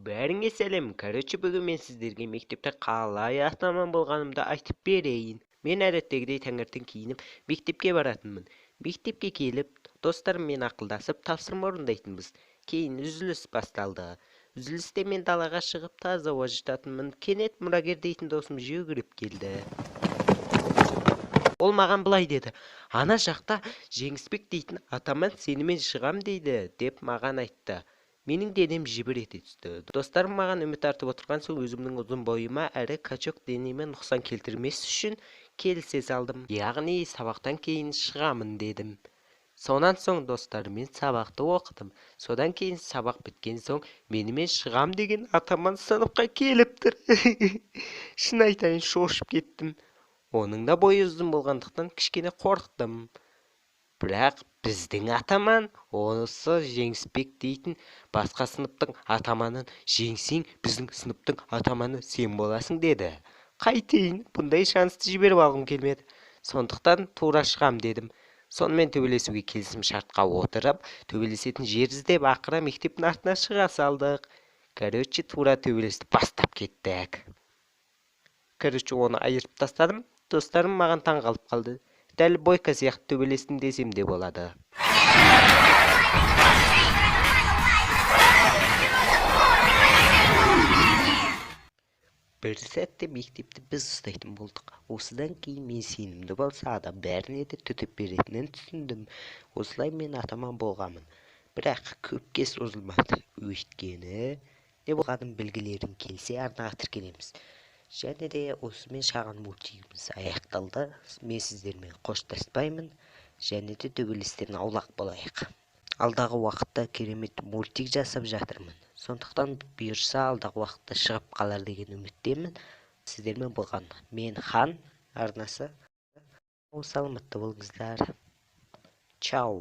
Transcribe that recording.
Бәріңе сәлем. Бүгін мен сіздерге мектепте қалай атаман болғанымды айтып берейін. Мен әдеттегідей таңертең киініп мектепке баратынмын. Мектепке келіп, достарыммен ақылдасып тапсырма орындайтынбыз. Кейін үзіліс басталды. Үзілісте мен далаға шығып таза ауа жұтатынмын. Кенет мұрагер дейтін досым жүгіріп келді. Ол маған былай деді: ана жақта Жеңісбек дейтін атаман сенімен шығам дейді, деп маған айтты. Менің денем жібір ете түсті. Достарым маған үміт артып отырған соң, өзімнің ұзын бойыма әрі качок денеме нұқсан келтірмес үшін келісе салдым. Яғни сабақтан кейін шығамын дедім. Сонан соң достарыммен сабақты оқыдым. Содан кейін сабақ біткен соң менімен шығам деген атаман сыныпқа келіп тұр. Шын айтайын, шошып кеттім. Оның да бойы ұзын болғандықтан кішкене қорықтым. Бірақ біздің атаман, онысы Жеңісбек дейтін басқа сыныптың атаманын жеңсең, біздің сыныптың атаманы сен боласың деді. Қайтейін, бұндай шансты жіберіп алғым келмеді. Сондықтан тура шығам дедім. Сонымен төбелесуге келісім шартқа отырып, төбелесетін жер іздеп ақыра мектептің артына шыға салдық. Тура төбелесті бастап кеттік. Оны айырып тастадым. Достарым маған таң қалып қалды. Дәл Бойка сияқты төбелестім десем де болады. Бір сәтте мектепті біз ұстайтын болдық. Осыдан кейін мен сенімді болса адам бәріне де төтеп беретінін түсіндім. Осылай мен атаман болғамын. Бірақ көпке созылмады. Өйткені не болғанын білгілерің келсе арнаға тіркелеміз. Және де осымен шағын мультигіміз аяқталды. Мен сіздермен қоштаспаймын. Және де төбелестен аулақ болайық. Алдағы уақытта керемет мультик жасап жатырмын. Сондықтан бұйырса алдағы уақытта шығып қалар деген үміттемін. Сіздермен болған мен Хан арнасы. Саламатта болыңыздар. Чау.